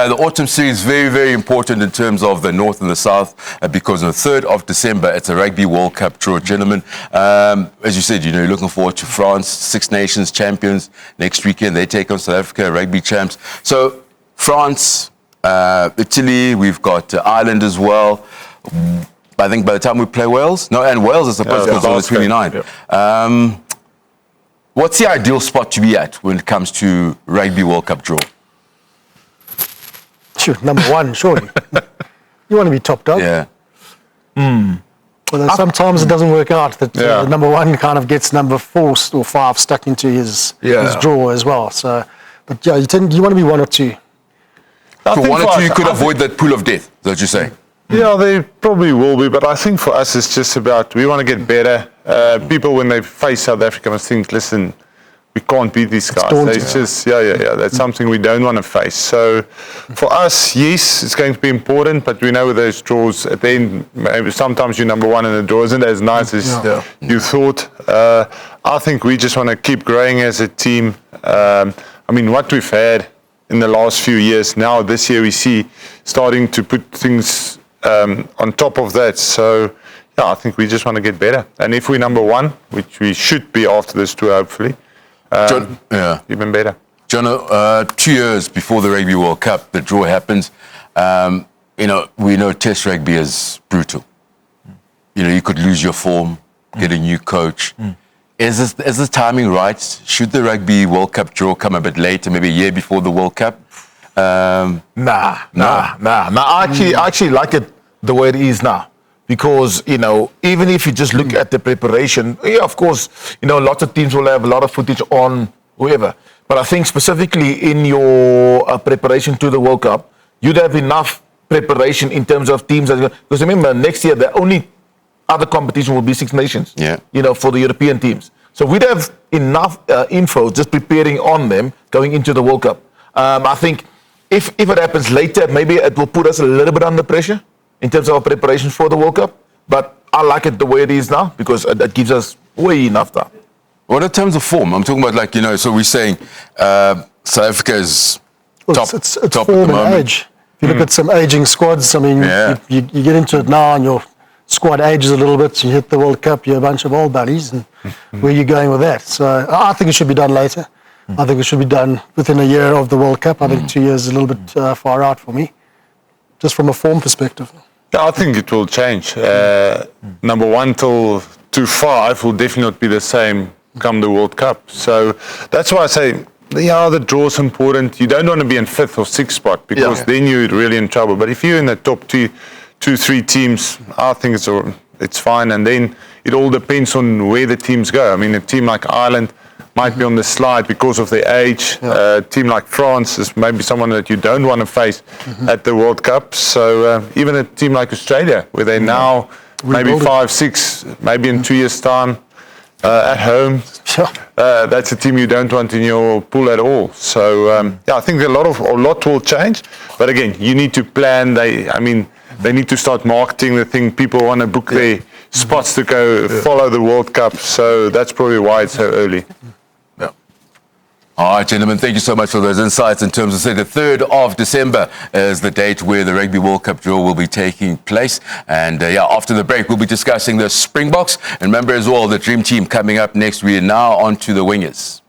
the autumn series is very, very important in terms of the North and the South because on the 3rd of December, it's a Rugby World Cup draw. Gentlemen, as you said, you're looking forward to France, Six Nations champions. Next weekend, they take on South Africa, rugby champs. So France, Italy, we've got Ireland as well. I think by the time we play Wales, and Wales is supposed to go on the 29th. Yeah. What's the ideal spot to be at when it comes to Rugby World Cup draw? Sure, number one, surely. You want to be top dog. Yeah. Although sometimes it doesn't work out. That the number one kind of gets number 4 or 5 stuck into his draw as well. So, but yeah, you want to be 1 or 2. So 1 or 2 you could avoid that pool of death. Is that what you're saying? Yeah, they probably will be, but I think for us it's just about we want to get better. People when they face South Africa must think, listen, we can't beat these guys. It's just that's something we don't want to face. So for us, yes, it's going to be important, but we know with those draws at the end, maybe sometimes you're number 1 in the draw isn't as nice as you thought. I think we just want to keep growing as a team. I mean, what we've had in the last few years, now this year we see starting to put things on top of that. So, I think we just want to get better. And if we're number 1, which we should be after this tour, hopefully, even better. Jono, 2 years before the Rugby World Cup, the draw happens. We know Test rugby is brutal. You could lose your form, get a new coach. Is this timing right? Should the Rugby World Cup draw come a bit later, maybe a year before the World Cup? Nah. I actually like it the way it is now. Because, even if you just look at the preparation, of course, lots of teams will have a lot of footage on whoever. But I think specifically in your preparation to the World Cup, you'd have enough preparation in terms of teams. Because remember, next year, the only other competition will be Six Nations, for the European teams. So we'd have enough info just preparing on them going into the World Cup. I think if it happens later, maybe it will put us a little bit under pressure in terms of our preparations for the World Cup. But I like it the way it is now because it gives us way enough time. What in terms of form? I'm talking about so we're saying South Africa is top form at the moment. And age. If you look at some aging squads, I mean, you get into it now and your squad ages a little bit. You hit the World Cup, you're a bunch of old buddies. And where are you going with that? So I think it should be done later. I think it should be done within a year of the World Cup. I think 2 years is a little bit far out for me, just from a form perspective. I think it will change. Number 1 till 5 will definitely not be the same come the World Cup. So that's why I say, the draw's important. You don't want to be in 5th or 6th spot because then you're really in trouble. But if you're in the top 2, 3 teams, I think it's fine. And then it all depends on where the teams go. I mean, a team like Ireland might be on the slide because of their age. A team like France is maybe someone that you don't want to face at the World Cup. So even a team like Australia, where they now maybe 5, 6, maybe in 2 years' time at home, that's a team you don't want in your pool at all. So I think a lot will change. But again, you need to plan. They need to start marketing the thing. People want to book their spots to go follow the World Cup. So that's probably why it's so early. All right, gentlemen, thank you so much for those insights in terms of, say, the 3rd of December is the date where the Rugby World Cup draw will be taking place. And, after the break, we'll be discussing the Springboks. And remember as well, the Dream Team coming up next. We are now on to the Wingers.